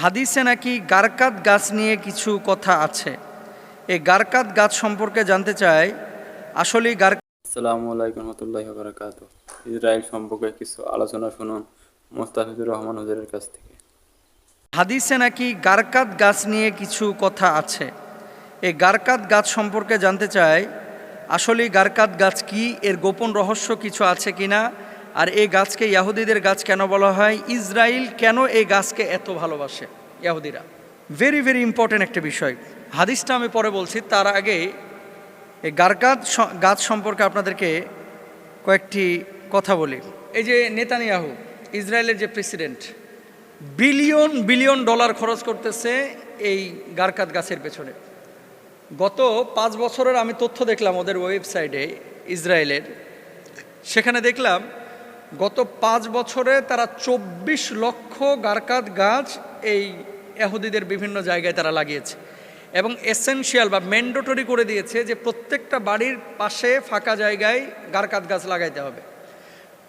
হাদিসে নাকি গারকাত গাছ নিয়ে কিছু কথা আছে। এই গারকাত গাছ সম্পর্কে জানতে চাই। আসলে আসসালামু আলাইকুম রহমতুল্লাহি ওয়া বারাকাতুহু। ইসরায়েল সম্পর্কে কিছু আলোচনা শুনুন মোস্তাফিজুর রহমান হুজুরের কাছ থেকে। হাদিসে নাকি গারকাত গাছ নিয়ে কিছু কথা আছে। এই গারকাত গাছ সম্পর্কে জানতে চাই। আসলে গারকাত গাছ কি, এর গোপন রহস্য কিছু আছে কিনা, আর এই গাছকে ইহুদিদের গাছ কেন বলা হয়, ইসরায়েল কেন এই গাছকে এত ভালোবাসে ইহুদিরা। ভেরি ভেরি ইম্পর্টেন্ট একটা বিষয়। হাদিসটা আমি পরে বলছি, তার আগে এই গারকাত গাছ সম্পর্কে আপনাদেরকে কয়েকটি কথা বলি। এই যে নেতানিয়াহু, ইসরায়েলের যে প্রেসিডেন্ট, বিলিয়ন বিলিয়ন ডলার খরচ করতেছে এই গারকাত গাছের পেছনে। গত 5 বছরের আমি তথ্য দেখলাম ওদের ওয়েবসাইটে ইসরায়েলের, সেখানে দেখলাম গত 5 বছরে তারা 24 লক্ষ গারকাত গাছ এই ইহুদিদের বিভিন্ন জায়গায় তারা লাগিয়েছে, এবং এসেনশিয়াল বা ম্যান্ডেটরি করে দিয়েছে যে প্রত্যেকটা বাড়ির পাশে ফাঁকা জায়গায় গারকাত গাছ লাগাইতে হবে।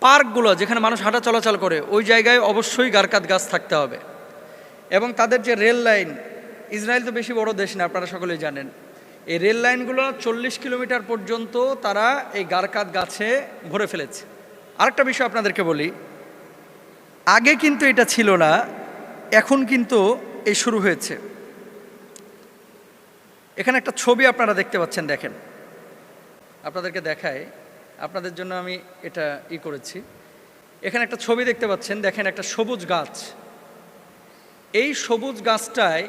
পার্কগুলো যেখানে মানুষ হাঁটা চলাচল করে ওই জায়গায় অবশ্যই গারকাত গাছ থাকতে হবে। এবং তাদের যে রেল লাইন, ইসরায়েল তো বেশি বড় দেশ না, আপনারা সকলেই জানেন, এই রেল লাইনগুলো 40 কিলোমিটার পর্যন্ত তারা এই গারকাত গাছে ভরে ফেলেছে। আরেকটা বিষয় আপনাদেরকে বলি, আগে কিন্তু এটা ছিল না, এখন কিন্তু এই শুরু হয়েছে। এখানে একটা ছবি আপনারা দেখতে পাচ্ছেন, দেখেন, আপনাদেরকে দেখায়, আপনাদের জন্য আমি এটা করেছি। এখানে একটা ছবি দেখতে পাচ্ছেন, দেখেন, একটা সবুজ গাছ। এই সবুজ গাছটায়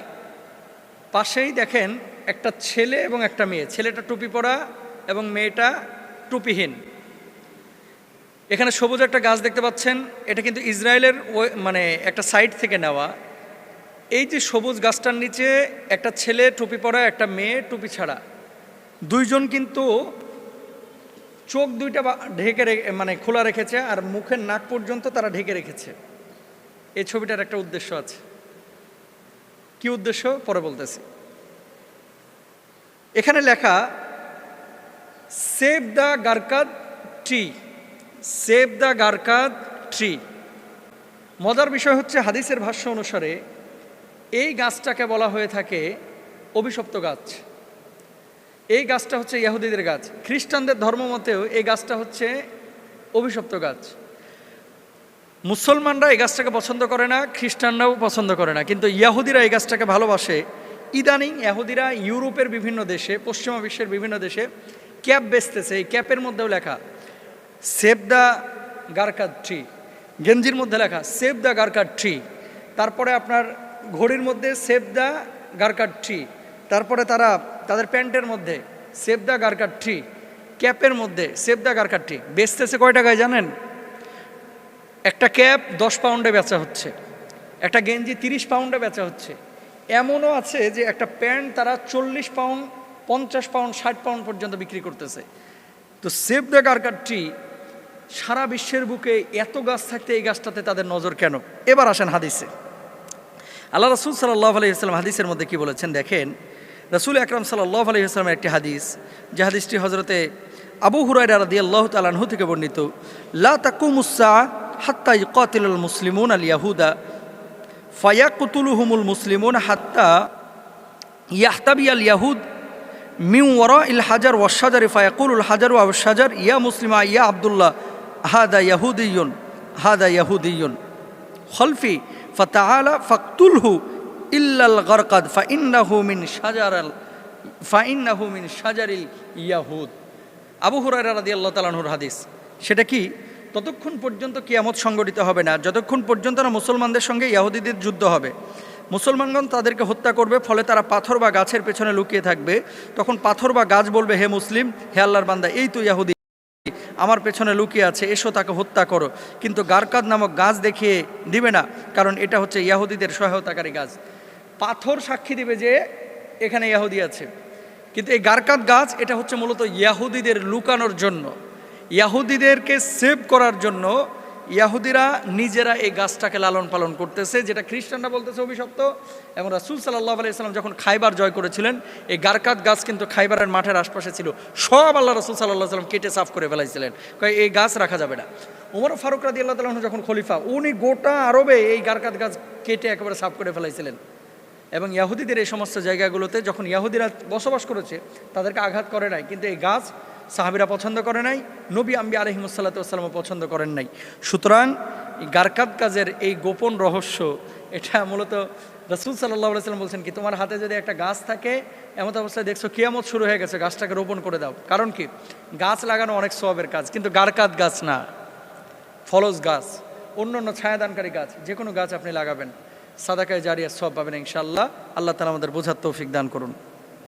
পাশেই দেখেন একটা ছেলে এবং একটা মেয়ে, ছেলেটা টুপি পরা এবং মেয়েটা টুপিহীন। এখানে সবুজ একটা গাছ দেখতে পাচ্ছেন, এটা কিন্তু ইসরায়েলের মানে একটা সাইট থেকে নেওয়া। এই যে সবুজ গাছটার নিচে একটা ছেলে টুপি পরা, একটা মেয়ে টুপি ছাড়া, দুইজন কিন্তু চোখ দুইটা ঢেকে মানে খোলা রেখেছে, আর মুখের নাক পর্যন্ত তারা ঢেকে রেখেছে। এই ছবিটার একটা উদ্দেশ্য আছে। কি উদ্দেশ্য পরে বলতেছি। এখানে লেখা save the Garkat tree, save the Garkat tree. মজার বিষয় হচ্ছে, হাদিসের ভাষ্য অনুসারে এই গাছটাকে বলা হয়ে থাকে অভিশপ্ত গাছ। এই গাছটা হচ্ছে ইহুদিদের গাছ। খ্রিস্টানদের ধর্মমতেও এই গাছটা হচ্ছে অভিশপ্ত গাছ। মুসলমানরা এই গাছটাকে পছন্দ করে না, খ্রিস্টানরাও পছন্দ করে না, কিন্তু ইহুদিরা এই গাছটাকে ভালোবাসে। ইদানিং ইহুদিরা ইউরোপের বিভিন্ন দেশে, পশ্চিমা বিশ্বের বিভিন্ন দেশে ক্যাপ বেচতেছে। এই ক্যাপের মধ্যেও লেখা সেভ দ্য গারকাত ট্রি, গেঞ্জির মধ্যে লেখা সেভ দ্য গারকাত ট্রি, তারপরে আপনার ঘড়ির মধ্যে সেভ দ্য গারকাত ট্রি, তারপরে তারা তাদের প্যান্টের মধ্যে সেভ দ্য গারকাত ট্রি, ক্যাপের মধ্যে সেভ দ্য গারকাত ট্রি। বেচতেছে কয় টাকায় জানেন? একটা ক্যাপ 10 পাউন্ডে বেচা হচ্ছে, একটা গেঞ্জি 30 পাউন্ডে বেচা হচ্ছে। এমনও আছে যে একটা প্যান্ট তারা 40 পাউন্ড, 50 পাউন্ড, 60 পাউন্ড পর্যন্ত বিক্রি করতেছে। তো সেভ দ্য গারকাত ট্রি, সারা বিশ্বের বুকে এত গাছ থাকতে এই গাছটাতে তাদের নজর কেন? এবার আসেন হাদিসে। আল্লাহ রাসূল সাল্লাল্লাহু আলাইহি ওয়াসাল্লাম হাদিসের মধ্যে কি বলেছেন দেখেন। রাসূল আকরাম সাল্লাল্লাহু আলাইহি ওয়াসাল্লামের একটি হাদিস, যে হাদিসটি হযরতে আবু হুরায়রা রাদিয়াল্লাহু তাআলা আনহু থেকে বর্ণিত। লা তাকুমুস সাআ হাত্তা ইউকাতিলুল মুসলিমুন আল ইয়াহুদা ফায়াকতুলুহুমুল মুসলিমুন হাত্তা ইয়াহতাবিয়াল ইয়াহুদ মিন ওয়ারাইল হাজার ওয়াশ শাজারি ফায়াকুলুল হাজারু ওয়াশ শাজার ইয়া মুসলিমা ইয়া আব্দুল্লাহ হাদা ইয়াহুদিয়ুন হাদা ইয়াহুদিয়ুন খলফি ফাতাআলা ফাকতুলহু ইল্লাল গারকাদ ফাইন্নাহু মিন শাজারিল ইয়াহুদ। আবু হুরায়রা রাদিয়াল্লাহু তাআলা আনহুর হাদিস। সেটা কি? ততক্ষণ পর্যন্ত কিয়ামত সংগঠিত হবে না যতক্ষণ পর্যন্ত না মুসলমানদের সঙ্গে ইহুদিদের যুদ্ধ হবে। মুসলমানগণ তাদেরকে হত্যা করবে, ফলে তারা পাথর বা গাছের পেছনে লুকিয়ে থাকবে। তখন পাথর বা গাছ বলবে, হে মুসলিম, হে আল্লাহর বান্দা, এই তো ইহুদি আমার পেছনে লুকিয়ে আছে, এসো তাকে হত্যা করো। কিন্তু গারকাদ নামক গাছ দেখিয়ে দিবে না, কারণ এটা হচ্ছে ইহুদিদের সহায়তাকারী গাছ। পাথর সাক্ষী দিবে যে এখানে ইহুদি আছে, কিন্তু এই গারকাত গাছ এটা হচ্ছে মূলত ইহুদিদের লুকানোর জন্য, ইহুদিদেরকে সেভ করার জন্য ইয়াহুদিরা নিজেরা এই গাছটাকে লালন পালন করতেছে, যেটা খ্রিস্টানরা বলতেছে অভিশপ্ত। এবং রাসূল সাল্লাল্লাহু আলাইহি সাল্লাম যখন খাইবার জয় করেছিলেন, এই গারকাত গাছ কিন্তু খাইবারের মাঠের আশপাশে ছিল, সব আল্লাহ রাসূল সাল্লাল্লাহু আলাইহি সাল্লাম কেটে সাফ করে ফেলাইছিলেন, এই গাছ রাখা যাবে না। ওমর ফারুক রাদিয়াল্লাহু তাআলা আনহু যখন খলিফা, উনি গোটা আরবে এই গারকাত গাছ কেটে একেবারে সাফ করে ফেলাইছিলেন। এবং ইয়াহুদিদের এই সমস্ত জায়গাগুলোতে যখন ইয়াহুদিরা বসবাস করেছে, তাদেরকে আঘাত করে নাই, কিন্তু এই গাছ সাহাবীরা পছন্দ করে নাই, নবী আম্বিয়া আলাইহিমুসসালাতু ওয়াসসালামও পছন্দ করেন নাই। সুতরাং এই গারকাত গাছের এই গোপন রহস্য, এটা মূলত রাসূল সাল্লাল্লাহু আলাইহি সাল্লাম বলছেন কি, তোমার হাতে যদি একটা গাছ থাকে, এমন অবস্থায় দেখছো কিয়ামত শুরু হয়ে গেছে, গাছটাকে রোপণ করে দাও। কারণ কি, গাছ লাগানো অনেক সওয়াবের কাজ, কিন্তু গারকাত গাছ না, ফলজ গাছ, অন্য অন্য ছায়াদানকারী গাছ, যে কোনো গাছ আপনি লাগাবেন, সাদাকায়ে জারিয়া সওয়াব পাবেন ইনশাআল্লাহ। আল্লাহ তাআলা আমাদের বোঝার তৌফিক দান করুন।